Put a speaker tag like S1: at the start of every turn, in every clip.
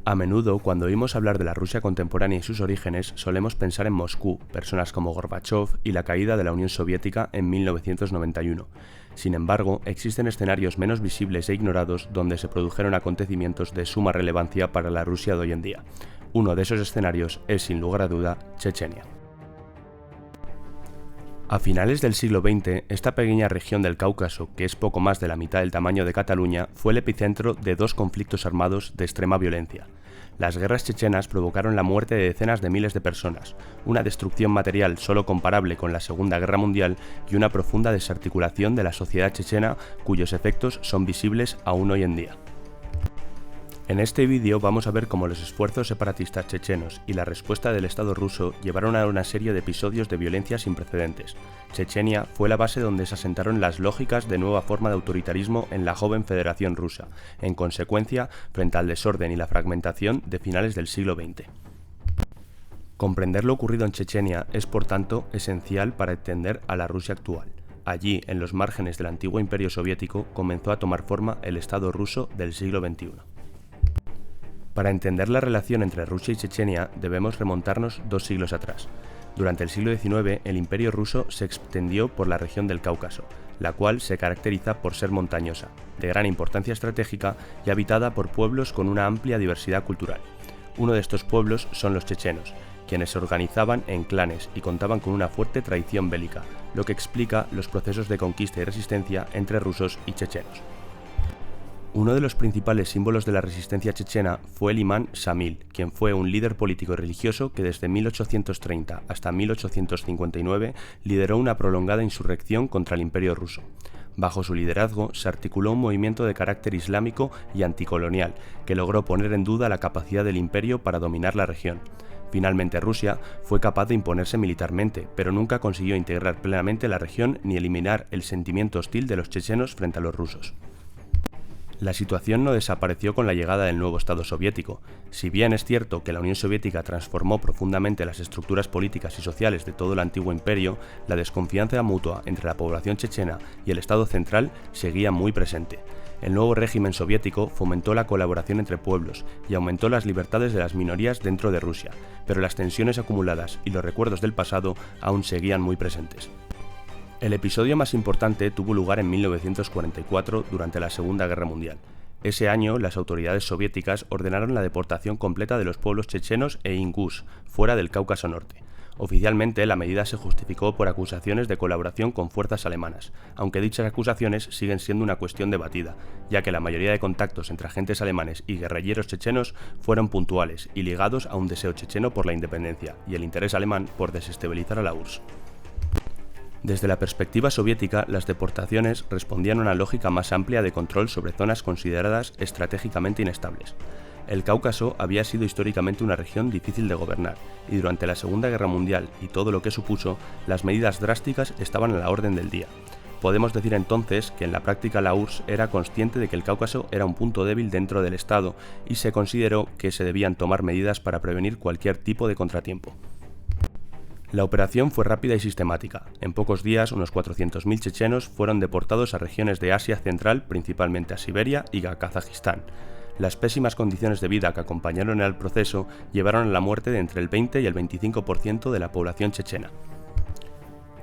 S1: A menudo, cuando oímos hablar de la Rusia contemporánea y sus orígenes, solemos pensar en Moscú, personas como Gorbachov y la caída de la Unión Soviética en 1991. Sin embargo, existen escenarios menos visibles e ignorados donde se produjeron acontecimientos de suma relevancia para la Rusia de hoy en día. Uno de esos escenarios es, sin lugar a duda, Chechenia. A finales del siglo XX, esta pequeña región del Cáucaso, que es poco más de la mitad del tamaño de Cataluña, fue el epicentro de dos conflictos armados de extrema violencia. Las guerras chechenas provocaron la muerte de decenas de miles de personas, una destrucción material solo comparable con la Segunda Guerra Mundial y una profunda desarticulación de la sociedad chechena cuyos efectos son visibles aún hoy en día. En este vídeo vamos a ver cómo los esfuerzos separatistas chechenos y la respuesta del Estado ruso llevaron a una serie de episodios de violencia sin precedentes. Chechenia fue la base donde se asentaron las lógicas de nueva forma de autoritarismo en la joven Federación Rusa, en consecuencia, frente al desorden y la fragmentación de finales del siglo XX. Comprender lo ocurrido en Chechenia es, por tanto, esencial para entender a la Rusia actual. Allí, en los márgenes del antiguo imperio soviético, comenzó a tomar forma el Estado ruso del siglo XXI. Para entender la relación entre Rusia y Chechenia, debemos remontarnos 2 siglos atrás. Durante el siglo XIX, el Imperio ruso se extendió por la región del Cáucaso, la cual se caracteriza por ser montañosa, de gran importancia estratégica y habitada por pueblos con una amplia diversidad cultural. Uno de estos pueblos son los chechenos, quienes se organizaban en clanes y contaban con una fuerte tradición bélica, lo que explica los procesos de conquista y resistencia entre rusos y chechenos. Uno de los principales símbolos de la resistencia chechena fue el imán Shamil, quien fue un líder político y religioso que desde 1830 hasta 1859 lideró una prolongada insurrección contra el Imperio ruso. Bajo su liderazgo se articuló un movimiento de carácter islámico y anticolonial que logró poner en duda la capacidad del imperio para dominar la región. Finalmente Rusia fue capaz de imponerse militarmente, pero nunca consiguió integrar plenamente la región ni eliminar el sentimiento hostil de los chechenos frente a los rusos. La situación no desapareció con la llegada del nuevo Estado soviético. Si bien es cierto que la Unión Soviética transformó profundamente las estructuras políticas y sociales de todo el antiguo imperio, la desconfianza mutua entre la población chechena y el Estado central seguía muy presente. El nuevo régimen soviético fomentó la colaboración entre pueblos y aumentó las libertades de las minorías dentro de Rusia, pero las tensiones acumuladas y los recuerdos del pasado aún seguían muy presentes. El episodio más importante tuvo lugar en 1944 durante la Segunda Guerra Mundial. Ese año, las autoridades soviéticas ordenaron la deportación completa de los pueblos chechenos e ingús, fuera del Cáucaso Norte. Oficialmente, la medida se justificó por acusaciones de colaboración con fuerzas alemanas, aunque dichas acusaciones siguen siendo una cuestión debatida, ya que la mayoría de contactos entre agentes alemanes y guerrilleros chechenos fueron puntuales y ligados a un deseo checheno por la independencia y el interés alemán por desestabilizar a la URSS. Desde la perspectiva soviética, las deportaciones respondían a una lógica más amplia de control sobre zonas consideradas estratégicamente inestables. El Cáucaso había sido históricamente una región difícil de gobernar, y durante la Segunda Guerra Mundial y todo lo que supuso, las medidas drásticas estaban a la orden del día. Podemos decir entonces que en la práctica la URSS era consciente de que el Cáucaso era un punto débil dentro del Estado y se consideró que se debían tomar medidas para prevenir cualquier tipo de contratiempo. La operación fue rápida y sistemática. En pocos días, unos 400.000 chechenos fueron deportados a regiones de Asia Central, principalmente a Siberia y a Kazajistán. Las pésimas condiciones de vida que acompañaron al proceso llevaron a la muerte de entre el 20 y el 25% de la población chechena.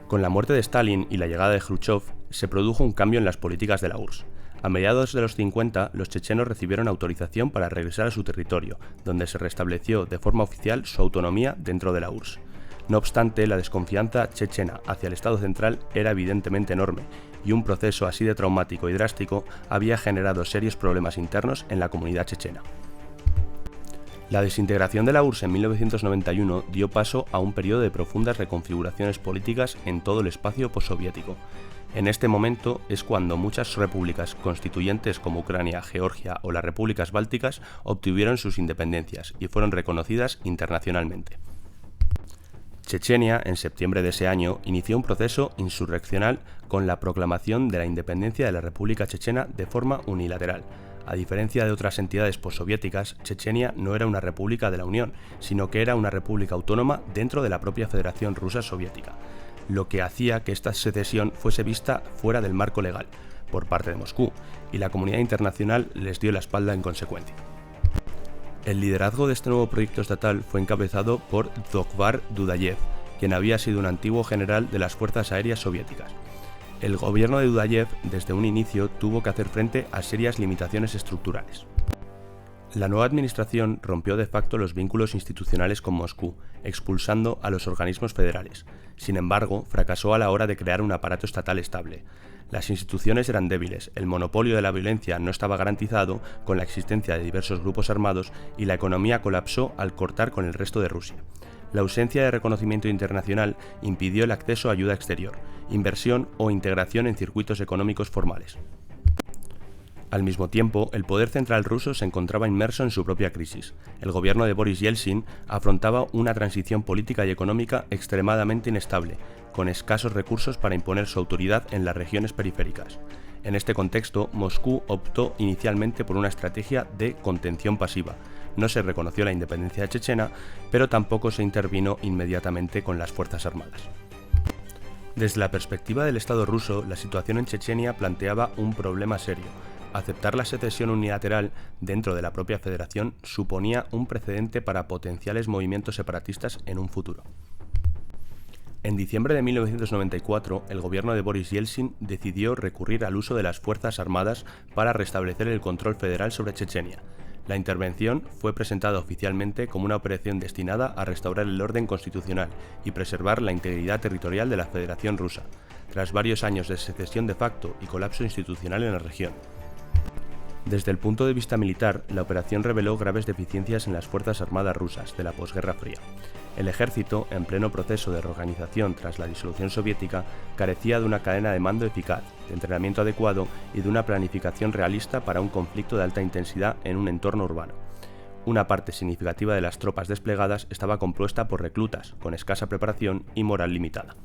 S1: Con la muerte de Stalin y la llegada de Jrushchov, se produjo un cambio en las políticas de la URSS. A mediados de los 50, los chechenos recibieron autorización para regresar a su territorio, donde se restableció de forma oficial su autonomía dentro de la URSS. No obstante, la desconfianza chechena hacia el Estado central era evidentemente enorme, y un proceso así de traumático y drástico había generado serios problemas internos en la comunidad chechena. La desintegración de la URSS en 1991 dio paso a un periodo de profundas reconfiguraciones políticas en todo el espacio postsoviético. En este momento es cuando muchas repúblicas constituyentes como Ucrania, Georgia o las repúblicas bálticas obtuvieron sus independencias y fueron reconocidas internacionalmente. Chechenia, en septiembre de ese año, inició un proceso insurreccional con la proclamación de la independencia de la República Chechena de forma unilateral. A diferencia de otras entidades postsoviéticas, Chechenia no era una república de la Unión, sino que era una república autónoma dentro de la propia Federación Rusa Soviética, lo que hacía que esta secesión fuese vista fuera del marco legal por parte de Moscú, y la comunidad internacional les dio la espalda en consecuencia. El liderazgo de este nuevo proyecto estatal fue encabezado por Zhokhvar Dudayev, quien había sido un antiguo general de las fuerzas aéreas soviéticas. El gobierno de Dudayev, desde un inicio, tuvo que hacer frente a serias limitaciones estructurales. La nueva administración rompió de facto los vínculos institucionales con Moscú, expulsando a los organismos federales. Sin embargo, fracasó a la hora de crear un aparato estatal estable. Las instituciones eran débiles, el monopolio de la violencia no estaba garantizado con la existencia de diversos grupos armados y la economía colapsó al cortar con el resto de Rusia. La ausencia de reconocimiento internacional impidió el acceso a ayuda exterior, inversión o integración en circuitos económicos formales. Al mismo tiempo, el poder central ruso se encontraba inmerso en su propia crisis. El gobierno de Boris Yeltsin afrontaba una transición política y económica extremadamente inestable, con escasos recursos para imponer su autoridad en las regiones periféricas. En este contexto, Moscú optó inicialmente por una estrategia de contención pasiva. No se reconoció la independencia chechena, pero tampoco se intervino inmediatamente con las fuerzas armadas. Desde la perspectiva del Estado ruso, la situación en Chechenia planteaba un problema serio. Aceptar la secesión unilateral dentro de la propia federación suponía un precedente para potenciales movimientos separatistas en un futuro. En diciembre de 1994, el gobierno de Boris Yeltsin decidió recurrir al uso de las Fuerzas Armadas para restablecer el control federal sobre Chechenia. La intervención fue presentada oficialmente como una operación destinada a restaurar el orden constitucional y preservar la integridad territorial de la Federación Rusa, tras varios años de secesión de facto y colapso institucional en la región. Desde el punto de vista militar, la operación reveló graves deficiencias en las Fuerzas Armadas rusas de la posguerra fría. El ejército, en pleno proceso de reorganización tras la disolución soviética, carecía de una cadena de mando eficaz, de entrenamiento adecuado y de una planificación realista para un conflicto de alta intensidad en un entorno urbano. Una parte significativa de las tropas desplegadas estaba compuesta por reclutas, con escasa preparación y moral limitada.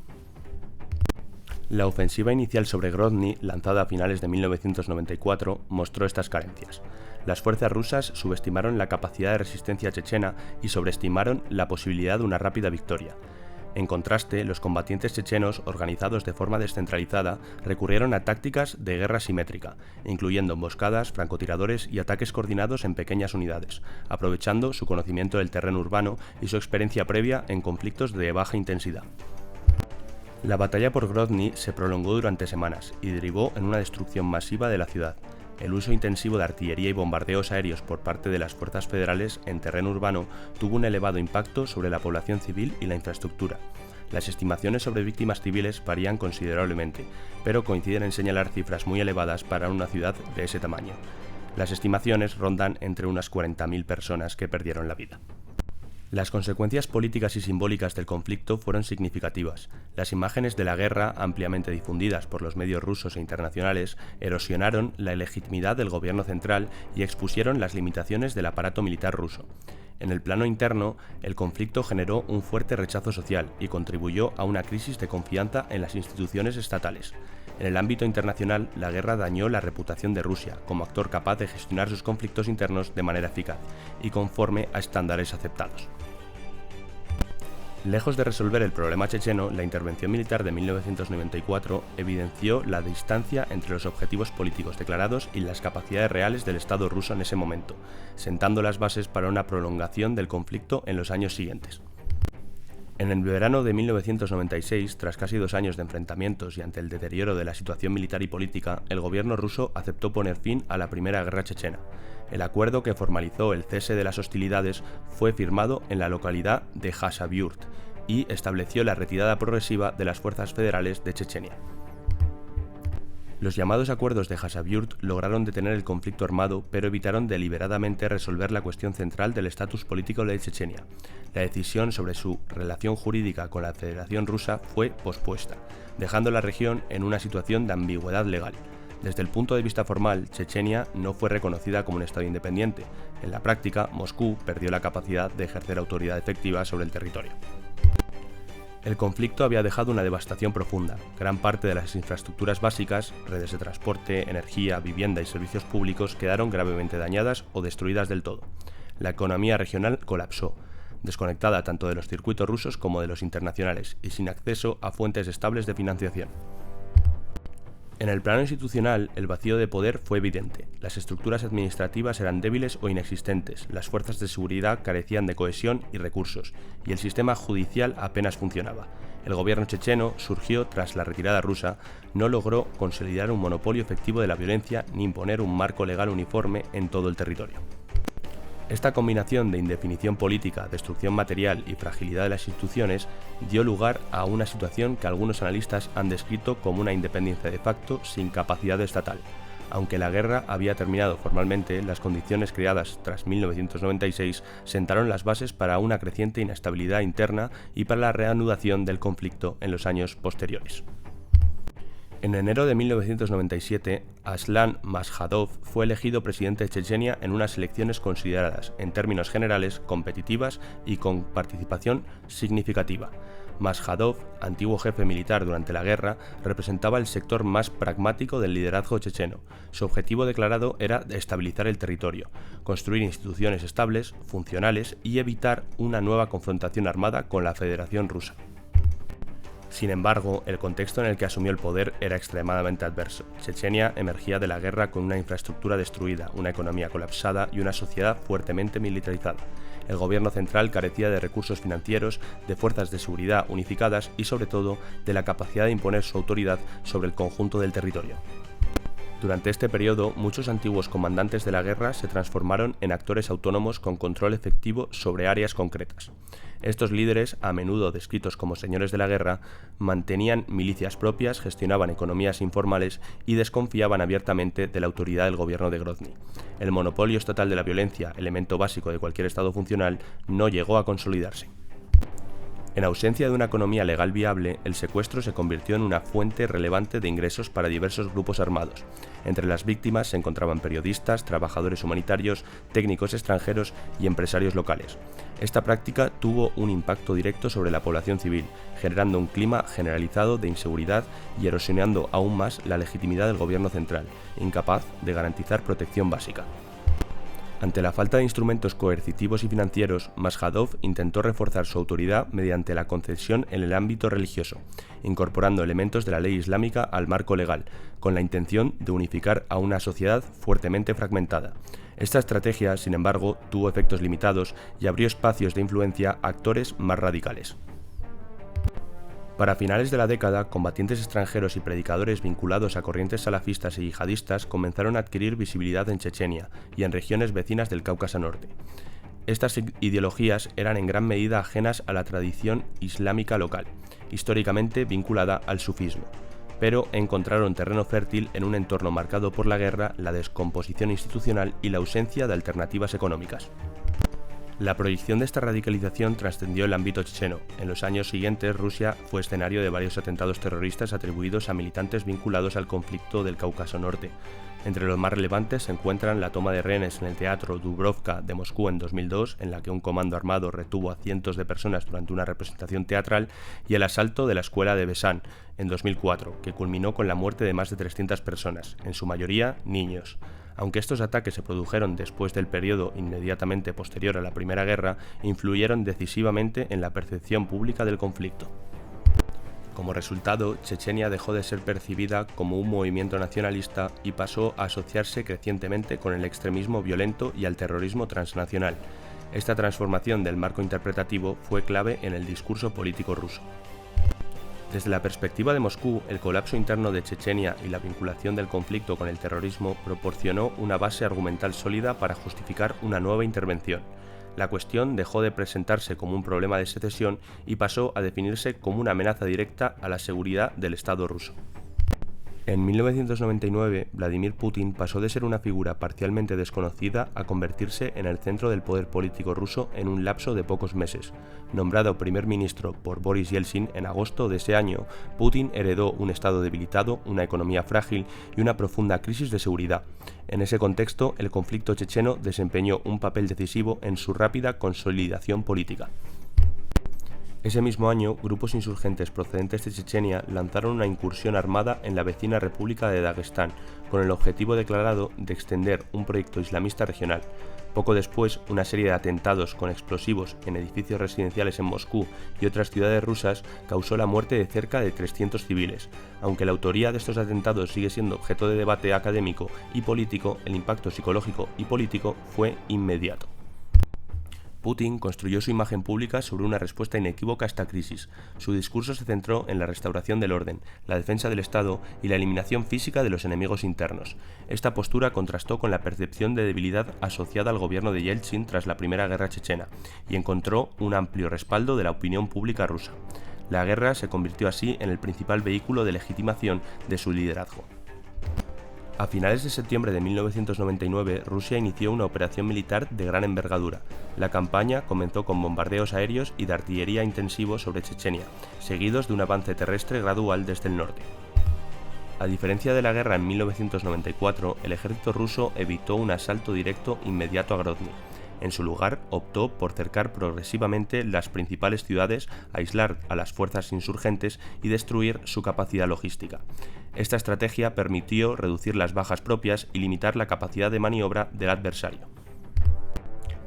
S1: La ofensiva inicial sobre Grozny, lanzada a finales de 1994, mostró estas carencias. Las fuerzas rusas subestimaron la capacidad de resistencia chechena y sobreestimaron la posibilidad de una rápida victoria. En contraste, los combatientes chechenos, organizados de forma descentralizada, recurrieron a tácticas de guerra simétrica, incluyendo emboscadas, francotiradores y ataques coordinados en pequeñas unidades, aprovechando su conocimiento del terreno urbano y su experiencia previa en conflictos de baja intensidad. La batalla por Grozny se prolongó durante semanas y derivó en una destrucción masiva de la ciudad. El uso intensivo de artillería y bombardeos aéreos por parte de las fuerzas federales en terreno urbano tuvo un elevado impacto sobre la población civil y la infraestructura. Las estimaciones sobre víctimas civiles varían considerablemente, pero coinciden en señalar cifras muy elevadas para una ciudad de ese tamaño. Las estimaciones rondan entre unas 40.000 personas que perdieron la vida. Las consecuencias políticas y simbólicas del conflicto fueron significativas. Las imágenes de la guerra, ampliamente difundidas por los medios rusos e internacionales, erosionaron la legitimidad del gobierno central y expusieron las limitaciones del aparato militar ruso. En el plano interno, el conflicto generó un fuerte rechazo social y contribuyó a una crisis de confianza en las instituciones estatales. En el ámbito internacional, la guerra dañó la reputación de Rusia como actor capaz de gestionar sus conflictos internos de manera eficaz y conforme a estándares aceptados. Lejos de resolver el problema checheno, la intervención militar de 1994 evidenció la distancia entre los objetivos políticos declarados y las capacidades reales del Estado ruso en ese momento, sentando las bases para una prolongación del conflicto en los años siguientes. En el verano de 1996, tras casi 2 años de enfrentamientos y ante el deterioro de la situación militar y política, el gobierno ruso aceptó poner fin a la Primera Guerra Chechena. El acuerdo que formalizó el cese de las hostilidades fue firmado en la localidad de Khazavjurt y estableció la retirada progresiva de las fuerzas federales de Chechenia. Los llamados acuerdos de Khazavjurt lograron detener el conflicto armado, pero evitaron deliberadamente resolver la cuestión central del estatus político de Chechenia. La decisión sobre su relación jurídica con la Federación Rusa fue pospuesta, dejando la región en una situación de ambigüedad legal. Desde el punto de vista formal, Chechenia no fue reconocida como un estado independiente. En la práctica, Moscú perdió la capacidad de ejercer autoridad efectiva sobre el territorio. El conflicto había dejado una devastación profunda. Gran parte de las infraestructuras básicas, redes de transporte, energía, vivienda y servicios públicos quedaron gravemente dañadas o destruidas del todo. La economía regional colapsó, desconectada tanto de los circuitos rusos como de los internacionales y sin acceso a fuentes estables de financiación. En el plano institucional, el vacío de poder fue evidente. Las estructuras administrativas eran débiles o inexistentes, las fuerzas de seguridad carecían de cohesión y recursos, y el sistema judicial apenas funcionaba. El gobierno checheno surgió tras la retirada rusa, no logró consolidar un monopolio efectivo de la violencia ni imponer un marco legal uniforme en todo el territorio. Esta combinación de indefinición política, destrucción material y fragilidad de las instituciones dio lugar a una situación que algunos analistas han descrito como una independencia de facto sin capacidad estatal. Aunque la guerra había terminado formalmente, las condiciones creadas tras 1996 sentaron las bases para una creciente inestabilidad interna y para la reanudación del conflicto en los años posteriores. En enero de 1997, Aslan Maskhadov fue elegido presidente de Chechenia en unas elecciones consideradas, en términos generales, competitivas y con participación significativa. Maskhadov, antiguo jefe militar durante la guerra, representaba el sector más pragmático del liderazgo checheno. Su objetivo declarado era estabilizar el territorio, construir instituciones estables, funcionales y evitar una nueva confrontación armada con la Federación Rusa. Sin embargo, el contexto en el que asumió el poder era extremadamente adverso. Chechenia emergía de la guerra con una infraestructura destruida, una economía colapsada y una sociedad fuertemente militarizada. El gobierno central carecía de recursos financieros, de fuerzas de seguridad unificadas y, sobre todo, de la capacidad de imponer su autoridad sobre el conjunto del territorio. Durante este periodo, muchos antiguos comandantes de la guerra se transformaron en actores autónomos con control efectivo sobre áreas concretas. Estos líderes, a menudo descritos como señores de la guerra, mantenían milicias propias, gestionaban economías informales y desconfiaban abiertamente de la autoridad del gobierno de Grozny. El monopolio estatal de la violencia, elemento básico de cualquier estado funcional, no llegó a consolidarse. En ausencia de una economía legal viable, el secuestro se convirtió en una fuente relevante de ingresos para diversos grupos armados. Entre las víctimas se encontraban periodistas, trabajadores humanitarios, técnicos extranjeros y empresarios locales. Esta práctica tuvo un impacto directo sobre la población civil, generando un clima generalizado de inseguridad y erosionando aún más la legitimidad del gobierno central, incapaz de garantizar protección básica. Ante la falta de instrumentos coercitivos y financieros, Maskhadov intentó reforzar su autoridad mediante la concesión en el ámbito religioso, incorporando elementos de la ley islámica al marco legal, con la intención de unificar a una sociedad fuertemente fragmentada. Esta estrategia, sin embargo, tuvo efectos limitados y abrió espacios de influencia a actores más radicales. Para finales de la década, combatientes extranjeros y predicadores vinculados a corrientes salafistas y yihadistas comenzaron a adquirir visibilidad en Chechenia y en regiones vecinas del Cáucaso Norte. Estas ideologías eran en gran medida ajenas a la tradición islámica local, históricamente vinculada al sufismo, pero encontraron terreno fértil en un entorno marcado por la guerra, la descomposición institucional y la ausencia de alternativas económicas. La proyección de esta radicalización trascendió el ámbito checheno. En los años siguientes, Rusia fue escenario de varios atentados terroristas atribuidos a militantes vinculados al conflicto del Cáucaso Norte. Entre los más relevantes se encuentran la toma de rehenes en el Teatro Dubrovka de Moscú en 2002, en la que un comando armado retuvo a cientos de personas durante una representación teatral, y el asalto de la escuela de Besan en 2004, que culminó con la muerte de más de 300 personas, en su mayoría niños. Aunque estos ataques se produjeron después del periodo inmediatamente posterior a la Primera Guerra, influyeron decisivamente en la percepción pública del conflicto. Como resultado, Chechenia dejó de ser percibida como un movimiento nacionalista y pasó a asociarse crecientemente con el extremismo violento y al terrorismo transnacional. Esta transformación del marco interpretativo fue clave en el discurso político ruso. Desde la perspectiva de Moscú, el colapso interno de Chechenia y la vinculación del conflicto con el terrorismo proporcionó una base argumental sólida para justificar una nueva intervención. La cuestión dejó de presentarse como un problema de secesión y pasó a definirse como una amenaza directa a la seguridad del Estado ruso. En 1999, Vladimir Putin pasó de ser una figura parcialmente desconocida a convertirse en el centro del poder político ruso en un lapso de pocos meses. Nombrado primer ministro por Boris Yeltsin en agosto de ese año, Putin heredó un estado debilitado, una economía frágil y una profunda crisis de seguridad. En ese contexto, el conflicto checheno desempeñó un papel decisivo en su rápida consolidación política. Ese mismo año, grupos insurgentes procedentes de Chechenia lanzaron una incursión armada en la vecina República de Dagestán, con el objetivo declarado de extender un proyecto islamista regional. Poco después, una serie de atentados con explosivos en edificios residenciales en Moscú y otras ciudades rusas causó la muerte de cerca de 300 civiles. Aunque la autoría de estos atentados sigue siendo objeto de debate académico y político, el impacto psicológico y político fue inmediato. Putin construyó su imagen pública sobre una respuesta inequívoca a esta crisis. Su discurso se centró en la restauración del orden, la defensa del Estado y la eliminación física de los enemigos internos. Esta postura contrastó con la percepción de debilidad asociada al gobierno de Yeltsin tras la Primera Guerra Chechena y encontró un amplio respaldo de la opinión pública rusa. La guerra se convirtió así en el principal vehículo de legitimación de su liderazgo. A finales de septiembre de 1999, Rusia inició una operación militar de gran envergadura. La campaña comenzó con bombardeos aéreos y de artillería intensivos sobre Chechenia, seguidos de un avance terrestre gradual desde el norte. A diferencia de la guerra en 1994, el ejército ruso evitó un asalto directo inmediato a Grozny. En su lugar, optó por cercar progresivamente las principales ciudades, aislar a las fuerzas insurgentes y destruir su capacidad logística. Esta estrategia permitió reducir las bajas propias y limitar la capacidad de maniobra del adversario.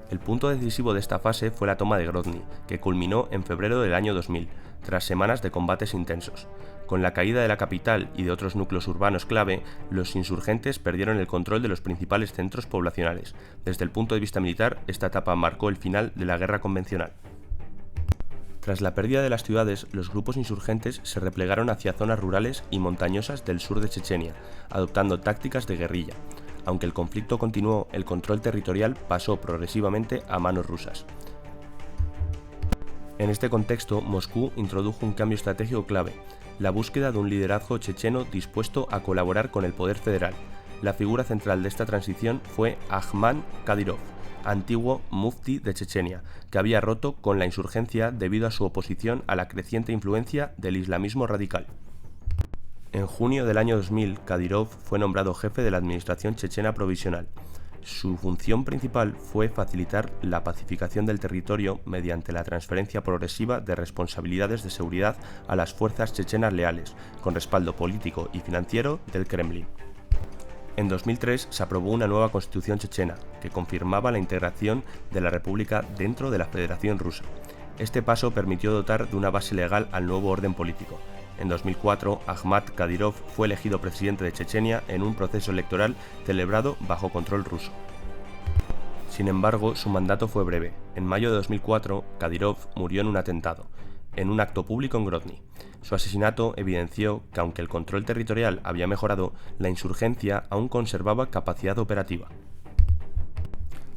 S1: El punto decisivo de esta fase fue la toma de Grozny, que culminó en febrero del año 2000, tras semanas de combates intensos. Con la caída de la capital y de otros núcleos urbanos clave, los insurgentes perdieron el control de los principales centros poblacionales. Desde el punto de vista militar, esta etapa marcó el final de la guerra convencional. Tras la pérdida de las ciudades, los grupos insurgentes se replegaron hacia zonas rurales y montañosas del sur de Chechenia, adoptando tácticas de guerrilla. Aunque el conflicto continuó, el control territorial pasó progresivamente a manos rusas. En este contexto, Moscú introdujo un cambio estratégico clave: la búsqueda de un liderazgo checheno dispuesto a colaborar con el poder federal. La figura central de esta transición fue Ahmad Kadyrov, antiguo mufti de Chechenia, que había roto con la insurgencia debido a su oposición a la creciente influencia del islamismo radical. En junio del año 2000, Kadyrov fue nombrado jefe de la administración chechena provisional. Su función principal fue facilitar la pacificación del territorio mediante la transferencia progresiva de responsabilidades de seguridad a las fuerzas chechenas leales, con respaldo político y financiero del Kremlin. En 2003 se aprobó una nueva constitución chechena, que confirmaba la integración de la república dentro de la Federación Rusa. Este paso permitió dotar de una base legal al nuevo orden político. En 2004, Ahmad Kadyrov fue elegido presidente de Chechenia en un proceso electoral celebrado bajo control ruso. Sin embargo, su mandato fue breve. En mayo de 2004, Kadyrov murió en un atentado, en un acto público en Grozny. Su asesinato evidenció que, aunque el control territorial había mejorado, la insurgencia aún conservaba capacidad operativa.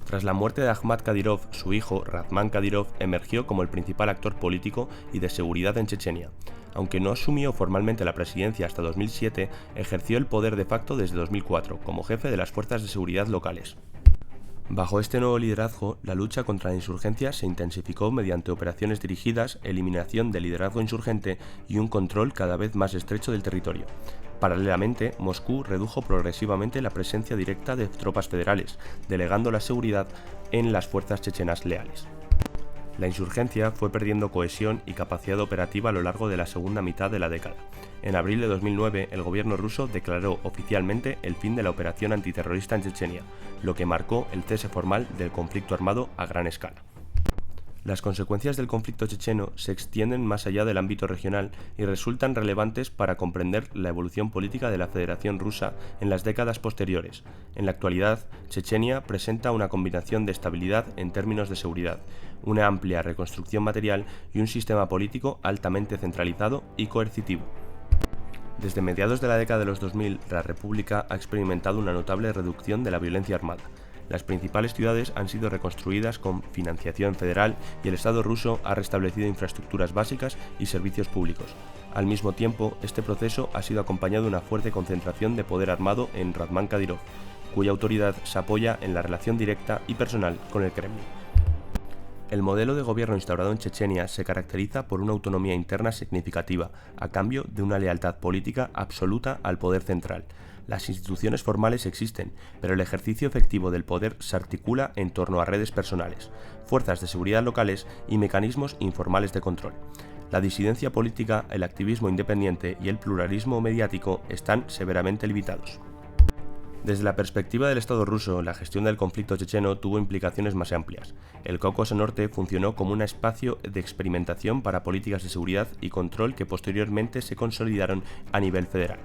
S1: Tras la muerte de Ahmad Kadyrov, su hijo, Razman Kadyrov, emergió como el principal actor político y de seguridad en Chechenia. Aunque no asumió formalmente la presidencia hasta 2007, ejerció el poder de facto desde 2004 como jefe de las fuerzas de seguridad locales. Bajo este nuevo liderazgo, la lucha contra la insurgencia se intensificó mediante operaciones dirigidas, eliminación del liderazgo insurgente y un control cada vez más estrecho del territorio. Paralelamente, Moscú redujo progresivamente la presencia directa de tropas federales, delegando la seguridad en las fuerzas chechenas leales. La insurgencia fue perdiendo cohesión y capacidad operativa a lo largo de la segunda mitad de la década. En abril de 2009, el gobierno ruso declaró oficialmente el fin de la operación antiterrorista en Chechenia, lo que marcó el cese formal del conflicto armado a gran escala. Las consecuencias del conflicto checheno se extienden más allá del ámbito regional y resultan relevantes para comprender la evolución política de la Federación Rusa en las décadas posteriores. En la actualidad, Chechenia presenta una combinación de estabilidad en términos de seguridad, una amplia reconstrucción material y un sistema político altamente centralizado y coercitivo. Desde mediados de la década de los 2000, la República ha experimentado una notable reducción de la violencia armada. Las principales ciudades han sido reconstruidas con financiación federal y el Estado ruso ha restablecido infraestructuras básicas y servicios públicos. Al mismo tiempo, este proceso ha sido acompañado de una fuerte concentración de poder armado en Razman Kadyrov, cuya autoridad se apoya en la relación directa y personal con el Kremlin. El modelo de gobierno instaurado en Chechenia se caracteriza por una autonomía interna significativa, a cambio de una lealtad política absoluta al poder central. Las instituciones formales existen, pero el ejercicio efectivo del poder se articula en torno a redes personales, fuerzas de seguridad locales y mecanismos informales de control. La disidencia política, el activismo independiente y el pluralismo mediático están severamente limitados. Desde la perspectiva del Estado ruso, la gestión del conflicto checheno tuvo implicaciones más amplias. El Cáucaso Norte funcionó como un espacio de experimentación para políticas de seguridad y control que posteriormente se consolidaron a nivel federal.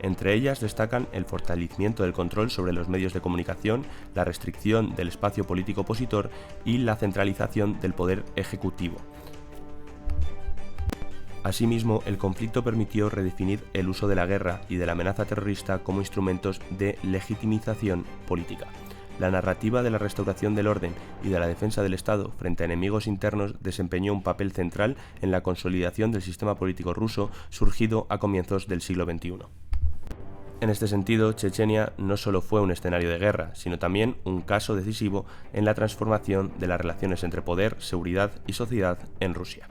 S1: Entre ellas destacan el fortalecimiento del control sobre los medios de comunicación, la restricción del espacio político opositor y la centralización del poder ejecutivo. Asimismo, el conflicto permitió redefinir el uso de la guerra y de la amenaza terrorista como instrumentos de legitimización política. La narrativa de la restauración del orden y de la defensa del Estado frente a enemigos internos desempeñó un papel central en la consolidación del sistema político ruso surgido a comienzos del siglo XXI. En este sentido, Chechenia no solo fue un escenario de guerra, sino también un caso decisivo en la transformación de las relaciones entre poder, seguridad y sociedad en Rusia.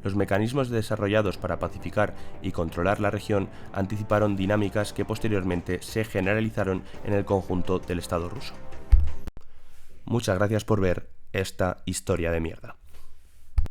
S1: Los mecanismos desarrollados para pacificar y controlar la región anticiparon dinámicas que posteriormente se generalizaron en el conjunto del Estado ruso. Muchas gracias por ver esta historia de mierda.